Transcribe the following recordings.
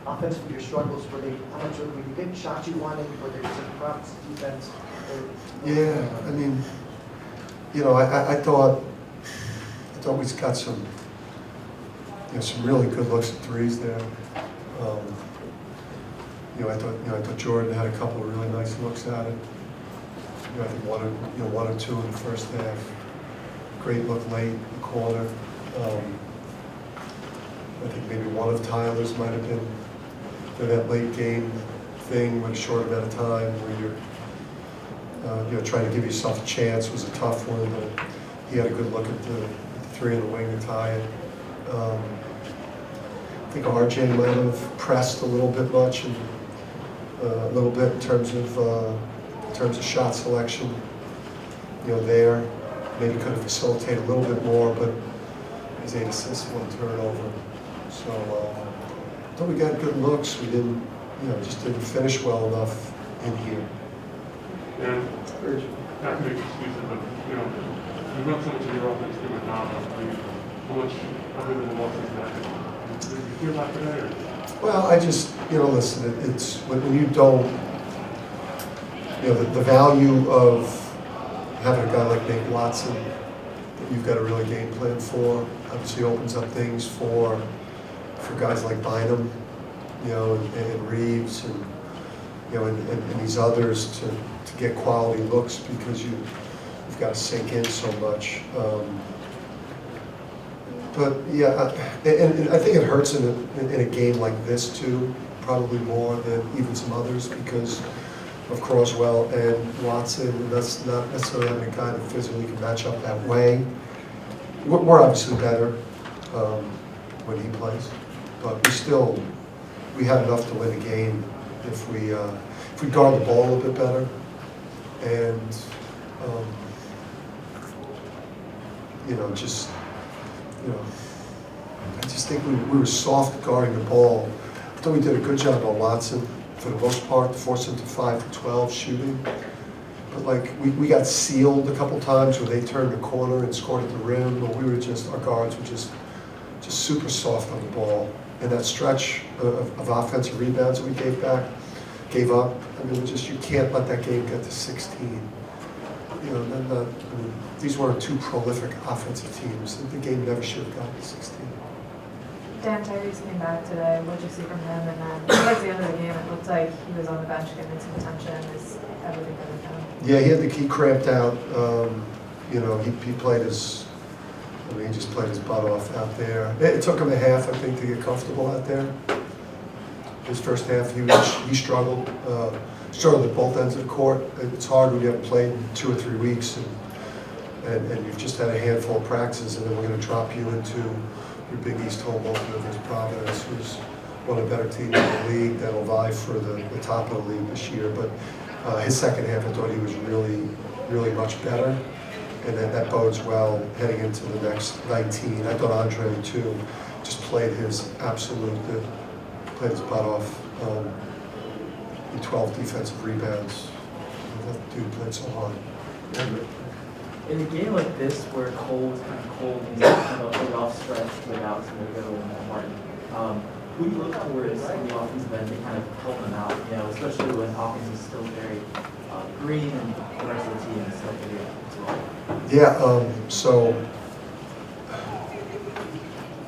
offensively, your struggles, were they, how much, were you getting shots you wanted, were there some props, defense? Yeah, I mean, you know, I thought we got some, you know, some really good looks at threes there. You know, I thought Jordan had a couple of really nice looks at it. You know, I think one or two in the first half. Great look late in the corner. I think maybe one of Tyler's might have been that late game thing with a short amount of time where you're, you know, trying to give yourself a chance was a tough one. But he had a good look at the three in the wing to tie it. I think RJ might have pressed a little bit much and a little bit in terms of shot selection. You know, there maybe could have facilitated a little bit more, but his 8 assists, 1 turnover. So I thought we got good looks. We didn't, you know, just didn't finish well enough in here. And not to make excuses, but you know, you run so much of your offense through it now. How much other than the losses that did you feel that today? Or? Well, I just, you know, listen, it's when you don't, you know, the value of having a guy like Nate Watson that you've got a really game plan for, obviously opens up things for guys like Bynum, you know, and Reeves, and you know, and these others to get quality looks because you've got to sink in so much. But yeah, and I think it hurts in a game like this too, probably more than even some others because of Croswell and Watson, and that's not necessarily having a guy that physically can match up that way. We're obviously better when he plays, but we had enough to win a game if we guard the ball a little bit better, and you know, just. You know, I just think we were soft guarding the ball. I thought we did a good job on Watson for the most part, to force him to 5 for 12 shooting. But like we got sealed a couple times where they turned the corner and scored at the rim, but we were just, our guards were just super soft on the ball. And that stretch of offensive rebounds that we gave up. I mean, you can't let that game get to 16. You know, these weren't two prolific offensive teams. The game never should have gotten to 16. Dan Tyrese came back today. What did you see from him? And then towards the end of the game, it looked like he was on the bench getting some attention. Is everything good with him? Yeah, he cramped out. You know, he played his. I mean, he just played his butt off out there. It took him a half, I think, to get comfortable out there. His first half, he struggled. Struggled at both ends of the court. It's hard when you haven't played in 2 or 3 weeks and you've just had a handful of practices, and then we're going to drop you into your Big East home opener against Providence, who's one of the better teams in the league that'll vie for the top of the league this year. But his second half, I thought he was really, really much better, and that bodes well heading into the next 19. I thought Andre too just played his butt off. 12 defensive rebounds. That dude played so hard. In a game like this, where Cole was kind of cold, he's kind of a rough stretch without Smogo and Martin. Who do you look towards on the offensive end to kind of help him out? You know, especially when Hawkins is still very green and the rest of the team is still very as well. Yeah. So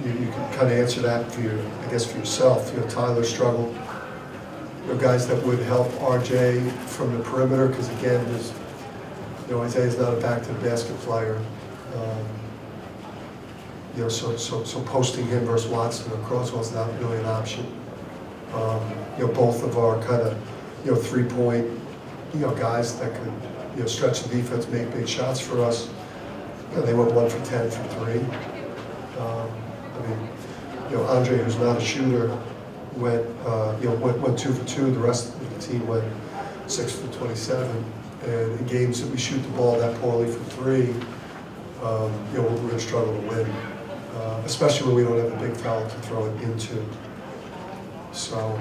you can kind of answer that for yourself. You know, Tyler struggled. You know, guys that would help RJ from the perimeter, because again, Isaiah's not a back-to-the-basket player. You know, so posting him versus Watson or Croswell's not really an option. You know, both of our kind of, you know, 3-point, you know, guys that could, you know, stretch the defense, make big shots for us. You know, they went 1 for 10 from 3. I mean, you know, Andre, who's not a shooter, went 2 for 2. The rest of the team went 6 for 27. And in games that we shoot the ball that poorly from 3, you know, we're going to struggle to win, especially when we don't have a big foul to throw it into. So,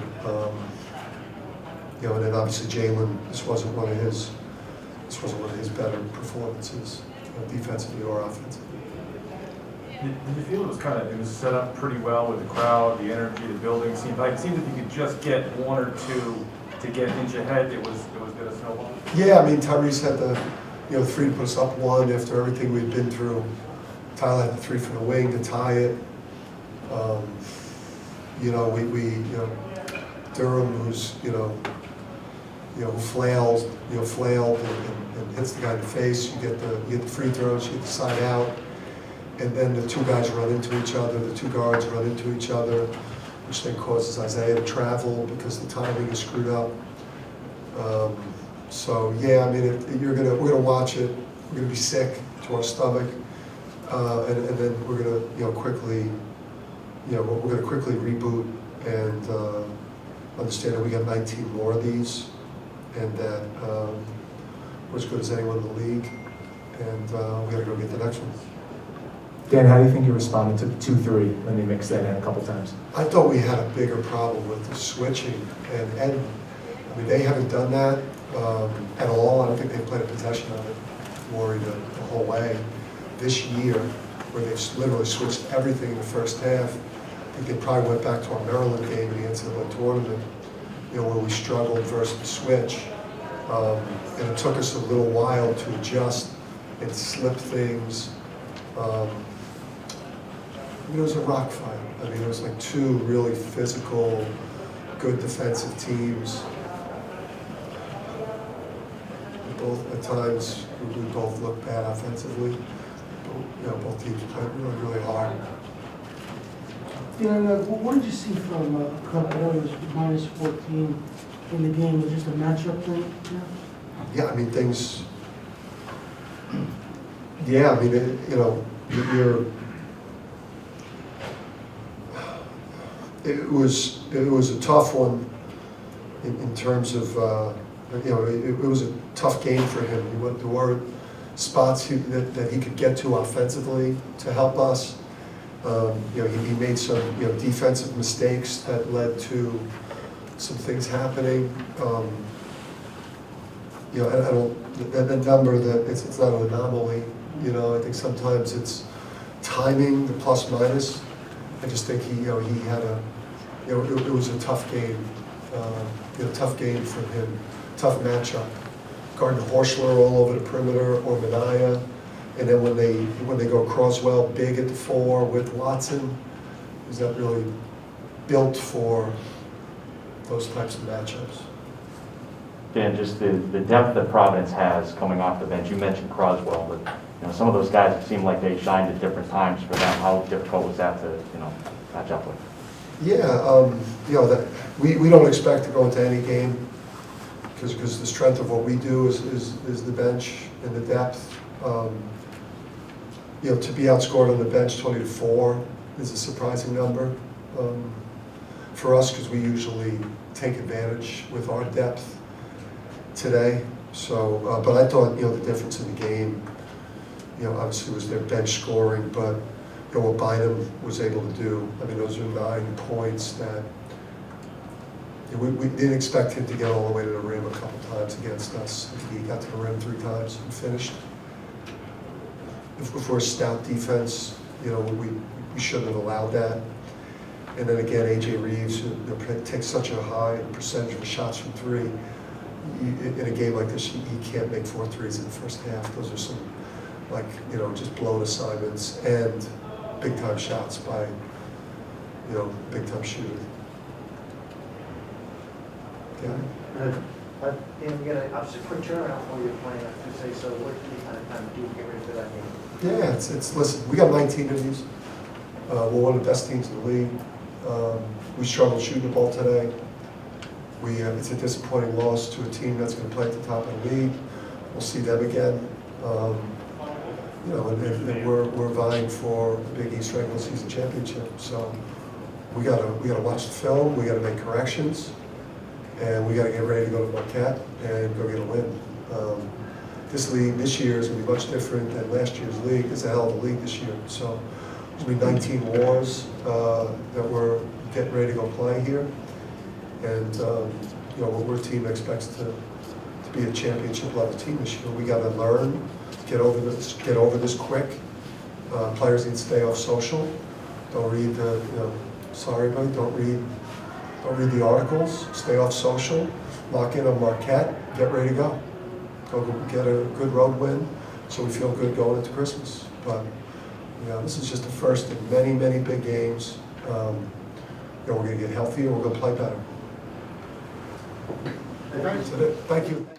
you know, and then obviously Jalen, this wasn't one of his better performances, defensively or offensively. Did you feel it was set up pretty well with the crowd, the energy, the building? It seemed if you could just get one or two to get inch ahead, it was going to snowball? Yeah, I mean, Tyrese had the, three to put us up one after everything we'd been through. Tyler had the three from the wing to tie it. Durham, who's, who flailed and hits the guy in the face. You get the free throws, you get the side out. And then the two guys run into each other, the two guards run into each other, which then causes Isaiah to travel because the timing is screwed up. So yeah, I mean, we're gonna watch it. We're gonna be sick to our stomach, and then we're gonna quickly reboot and understand that we got 19 more of these, and that we're as good as anyone in the league, and we gotta go get the next one. Dan, how do you think you responded to 2-3 when they mixed that in a couple times? I thought we had a bigger problem with the switching, and I mean, they haven't done that at all. I don't think they've played a possession of it, worried the whole way. This year, where they've literally switched everything in the first half, I think they probably went back to our Maryland game in the NCAA tournament, where we struggled versus the switch. And it took us a little while to adjust and slip things. It was a rock fight. I mean, it was like two really physical, good defensive teams. Both, at times, we both looked bad offensively. Both teams played really, really hard. Yeah, what did you see from Cup? I know it was minus 14 in the game. Was it just a matchup thing? Yeah, I mean, things. Yeah, I mean, it was a tough one in terms of, it was a tough game for him. There were spots that he could get to offensively to help us. He made some defensive mistakes that led to some things happening. I don't, that number, that it's not an anomaly. I think sometimes it's timing, the plus minus. I just think he had it was a tough game, tough game for him, tough matchup. Guarding Horschler all over the perimeter, or Minaya, and then when they go Croswell big at the 4 with Watson, is that really built for those types of matchups? Dan, just the depth that Providence has coming off the bench. You mentioned Croswell, but some of those guys, it seemed like they shined at different times for them. How difficult was that to match up with? Yeah, that we don't expect to go into any game because the strength of what we do is the bench and the depth. To be outscored on the bench 20-4 is a surprising number for us, because we usually take advantage with our depth today. So, but I thought the difference in the game, obviously was their bench scoring, but what Bynum was able to do. I mean, those are 9 points that we didn't expect him to get all the way to the rim a couple times against us. He got to the rim 3 times and finished. If we're a stout defense, we shouldn't have allowed that. And then again, AJ Reeves, who takes such a high percentage of shots from 3. In a game like this, he can't make 4 threes in the first half. Those are some, just blown assignments and big time shots by, big time shooter. Yeah. And we got obviously a quick turnaround for you playing on Tuesday, so what do you kind of do to get ready for that game? Yeah, listen, we got 19 of these. We're one of the best teams in the league. We struggled shooting the ball today. It's a disappointing loss to a team that's going to play at the top of the league. We'll see them again. And we're vying for a Big East regular season championship. So we gotta watch the film. We gotta make corrections, and we gotta get ready to go to Marquette and go get a win. This league this year is going to be much different than last year's league. It's a hell of a league this year. So there's going to be 19 wars that we're getting ready to go play here. And we're a team that expects to be a championship level team this year. We got to learn, get over this quick, Players need to stay off social. Don't read the, sorry, buddy, don't read the articles. Stay off social. Lock in on Marquette. Get ready to go. Go get a good road win, so we feel good going into Christmas. But this is just the first in many, many big games. We're going to get healthier. We're going to play better. That's it. Thank you.